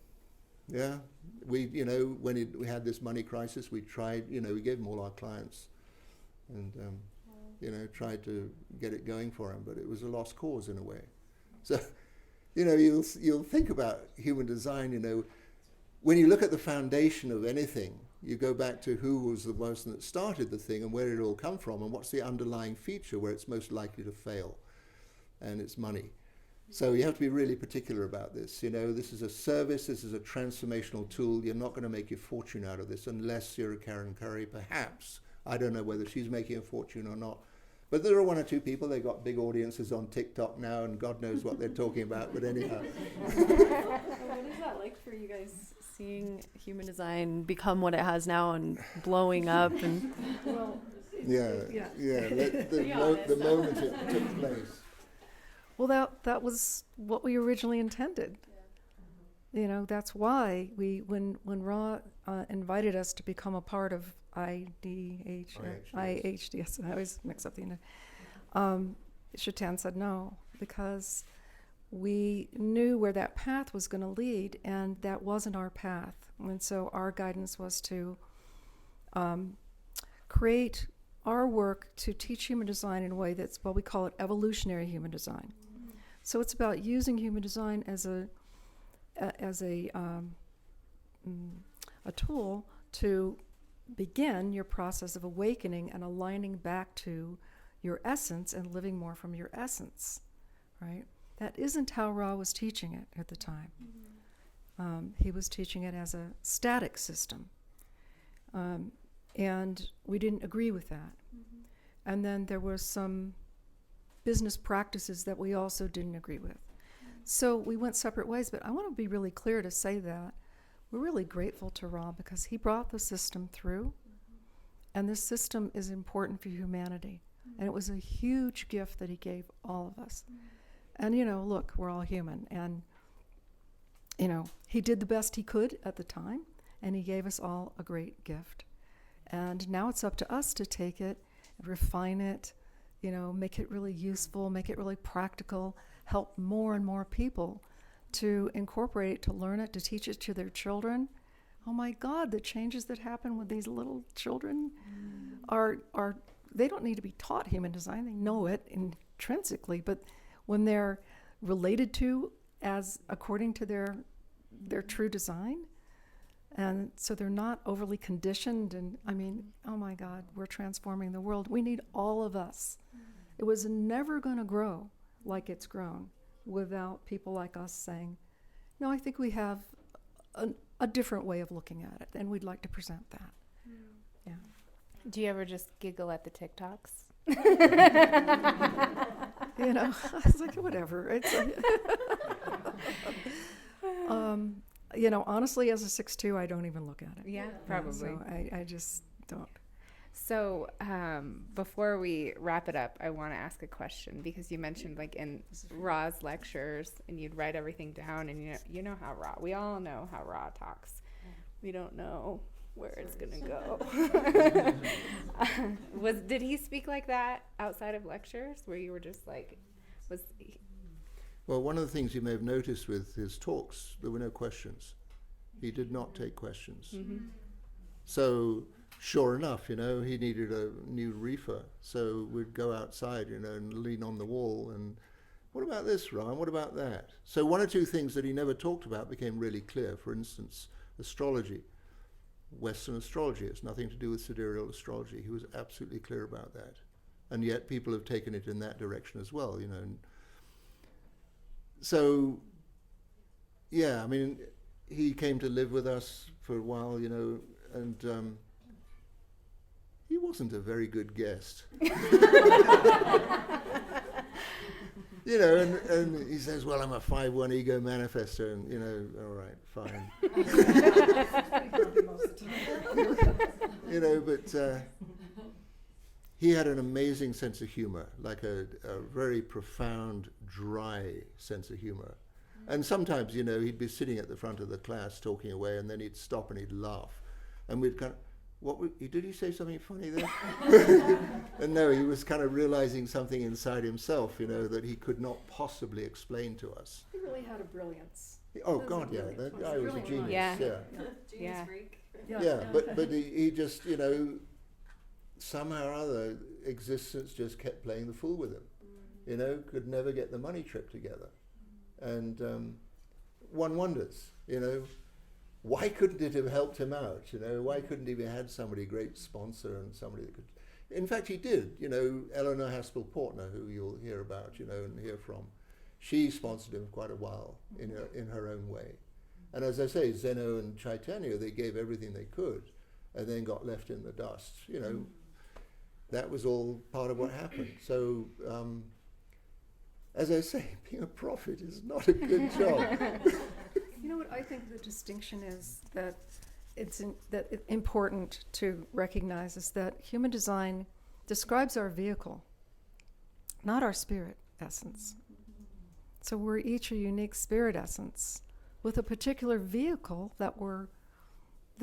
Yeah, we when we had this money crisis, we tried. We gave him all our clients, and tried to get it going for him. But it was a lost cause in a way. So, you'll think about human design. When you look at the foundation of anything, you go back to who was the person that started the thing and where did it all come from, and what's the underlying feature where it's most likely to fail, and it's money. So you have to be really particular about this. This is a service, this is a transformational tool. You're not going to make your fortune out of this unless you're a Karen Curry, perhaps. I don't know whether she's making a fortune or not. But there are one or two people, they've got big audiences on TikTok now, and God knows what they're talking about, but anyhow. What is that like for you guys, seeing human design become what it has now and blowing up? And the moment it took place. Well, that was what we originally intended. That's why when Ra invited us to become a part of IHDS, I always mix up the end. Chetan said no, because we knew where that path was going to lead, and that wasn't our path. And so our guidance was to create our work to teach human design in a way that's, we call it evolutionary human design. So it's about using human design as a tool to begin your process of awakening and aligning back to your essence and living more from your essence, right? That isn't how Ra was teaching it at the time. He was teaching it as a static system, and we didn't agree with that. And then there were some business practices that we also didn't agree with. So we went separate ways, but I want to be really clear to say that we're really grateful to Ra because he brought the system through, and this system is important for humanity. And it was a huge gift that he gave all of us. And, look, we're all human. And, he did the best he could at the time, and he gave us all a great gift. And now it's up to us to take it, refine it, make it really useful, make it really practical, help more and more people to incorporate it, to learn it, to teach it to their children. Oh my God, the changes that happen with these little children are they don't need to be taught human design. They know it intrinsically, but when they're related to as according to their true design, and so they're not overly conditioned, and oh my God, we're transforming the world. We need all of us. It was never going to grow like it's grown without people like us saying, no, I think we have a different way of looking at it, and we'd like to present that. Yeah. Do you ever just giggle at the TikToks? I was like, whatever. It's honestly, as a 6'2", I don't even look at it. Yeah, probably. So I just don't. So before we wrap it up, I want to ask a question, because you mentioned like in Ra's lectures, and you'd write everything down, and you know how we all know how Ra talks. We don't know where it's gonna go. Did he speak like that outside of lectures, where you were just like, Well, one of the things you may have noticed with his talks, there were no questions. He did not take questions. Mm-hmm. So, sure enough, he needed a new reefer. So we'd go outside, and lean on the wall and, what about this, Ryan? What about that? So one or two things that he never talked about became really clear. For instance, astrology. Western astrology. It's nothing to do with sidereal astrology. He was absolutely clear about that. And yet people have taken it in that direction as well, And so, yeah, he came to live with us for a while, and he wasn't a very good guest. And he says, well, I'm a 5-1 ego manifestor, and, all right, fine. But he had an amazing sense of humor, like a very profound, dry sense of humor. And sometimes, he'd be sitting at the front of the class talking away, and then he'd stop and he'd laugh. And we'd kind of, did he say something funny there? And no, he was kind of realizing something inside himself, that he could not possibly explain to us. He really had a brilliance. Oh God, yeah, that guy was a genius. Yeah. Genius freak. Yeah, but he just, somehow or other, existence just kept playing the fool with him. Could never get the money trip together. And one wonders, why couldn't it have helped him out? Why couldn't he have had somebody, a great sponsor, and somebody that could... In fact, he did. Eleanor Haspel-Portner, who you'll hear about, and hear from, she sponsored him quite a while in her own way. And as I say, Zeno and Chaitanya, they gave everything they could and then got left in the dust. That was all part of what happened. So, as I say, being a prophet is not a good job. You know what I think the distinction is that it's important to recognize is that human design describes our vehicle, not our spirit essence. So we're each a unique spirit essence with a particular vehicle that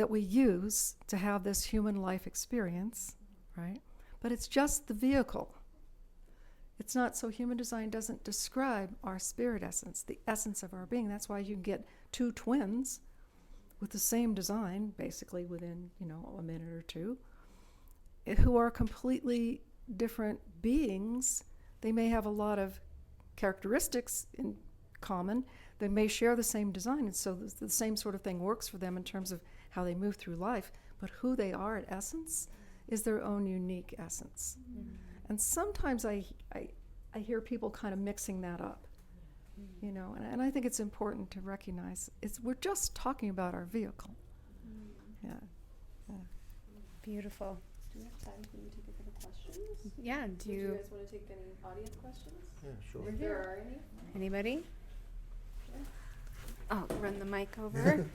we use to have this human life experience, right? But it's just the vehicle. It's not, so human design doesn't describe our spirit essence, the essence of our being. That's why you can get two twins with the same design, basically within, a minute or two, who are completely different beings. They may have a lot of characteristics in common. They may share the same design, and so the same sort of thing works for them in terms of how they move through life, but who they are at essence is their own unique essence. Mm-hmm. And sometimes I hear people kind of mixing that up, and I think it's important to recognize we're just talking about our vehicle. Yeah. Beautiful. Do we have time for you to take a couple questions? Yeah, Do you guys want to take any audience questions? Yeah, sure. If there are any. anybody? I'll run the mic over.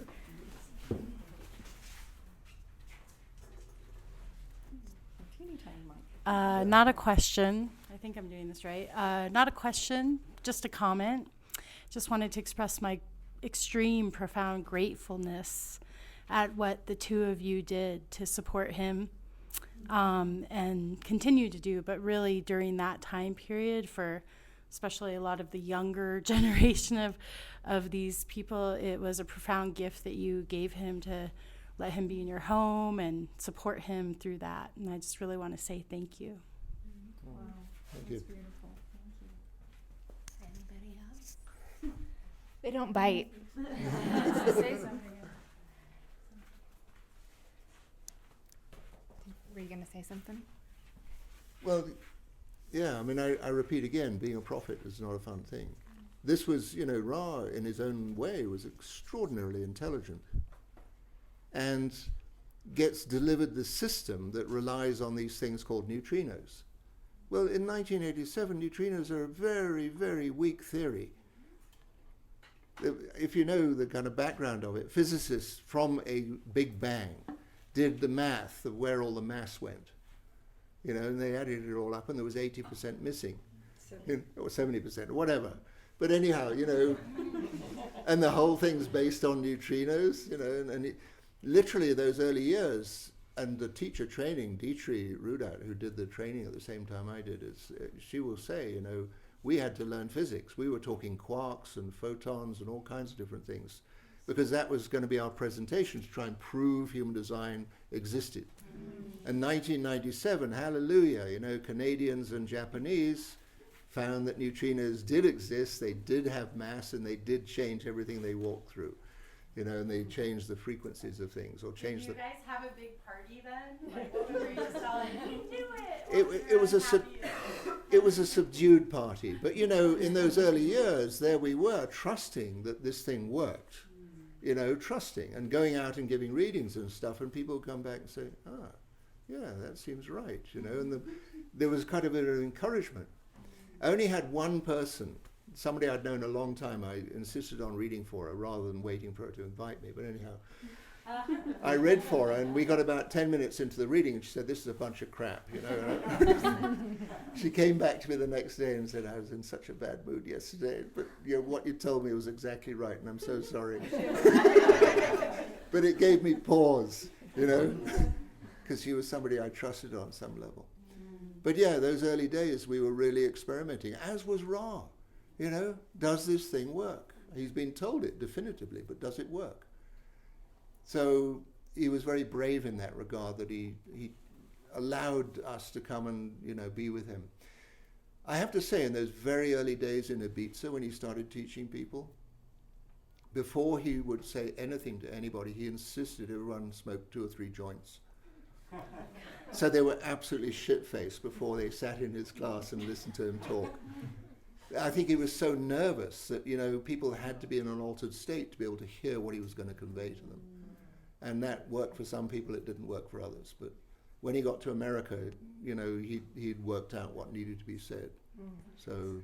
Not a question. I think I'm doing this right. Not a question, just a comment. Just wanted to express my extreme, profound gratefulness at what the two of you did to support him and continue to do, but really during that time period for especially a lot of the younger generation of these people, it was a profound gift that you gave him to let him be in your home and support him through that. And I just really want to say thank you. Wow. Thank you. Beautiful. Anybody else? They don't bite. Say something. Were you going to say something? Well, yeah, I mean, I repeat again, being a prophet is not a fun thing. This was, Ra, in his own way, was extraordinarily intelligent and gets delivered the system that relies on these things called neutrinos. Well, in 1987, neutrinos are a very, very weak theory. If you know the kind of background of it, physicists from a Big Bang did the math of where all the mass went, and they added it all up, and there was 80% missing, or 70%, or whatever. But anyhow, and the whole thing's based on neutrinos, and literally those early years, and the teacher training, Dietrich Rudat, who did the training at the same time I did, she will say, we had to learn physics. We were talking quarks and photons and all kinds of different things, because that was going to be our presentation to try and prove human design existed. And 1997, hallelujah, Canadians and Japanese found that neutrinos did exist, they did have mass, and they did change everything they walked through. And they changed the frequencies of things, or changed Did you guys have a big party then? Like, what were you just all like, we can do it? It was a subdued party, but in those early years, there we were trusting that this thing worked, trusting and going out and giving readings and stuff, and people would come back and say, yeah, that seems right, and there was kind of an encouragement. I only had one person, somebody I'd known a long time. I insisted on reading for her rather than waiting for her to invite me, but anyhow, I read for her, and we got about 10 minutes into the reading, and she said, this is a bunch of crap, She came back to me the next day and said, I was in such a bad mood yesterday, but what you told me was exactly right, and I'm so sorry. But it gave me pause, because she was somebody I trusted on some level. But yeah, those early days we were really experimenting, as was Ra. Does this thing work? He's been told it definitively, but does it work? So he was very brave in that regard, that he allowed us to come and be with him. I have to say, in those very early days in Ibiza, when he started teaching people, before he would say anything to anybody, he insisted everyone smoke 2 or 3 joints. So they were absolutely shit-faced before they sat in his class and listened to him talk. I think he was so nervous that, people had to be in an altered state to be able to hear what he was going to convey to them. And that worked for some people, it didn't work for others. But when he got to America, he'd worked out what needed to be said. So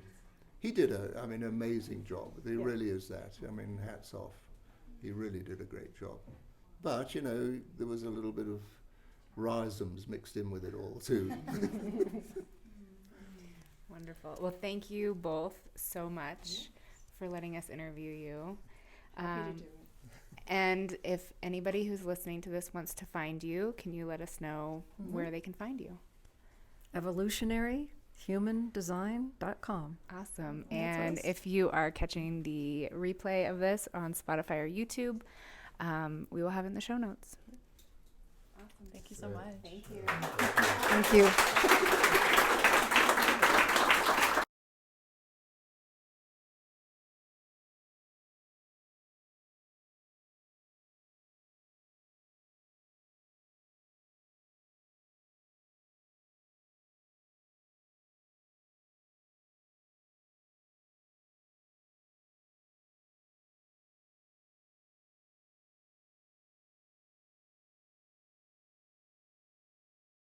he did an amazing job. He really is that. Hats off. He really did a great job. But, there was a little bit of Ra-isms mixed in with it all too. Wonderful. Well, thank you both so much for letting us interview you. Happy to do it. And if anybody who's listening to this wants to find you, can you let us know where they can find you? evolutionaryhumandesign.com. Awesome. And if you are catching the replay of this on Spotify or YouTube, we will have it in the show notes. Awesome. Thank you so much. Thank you. Thank you.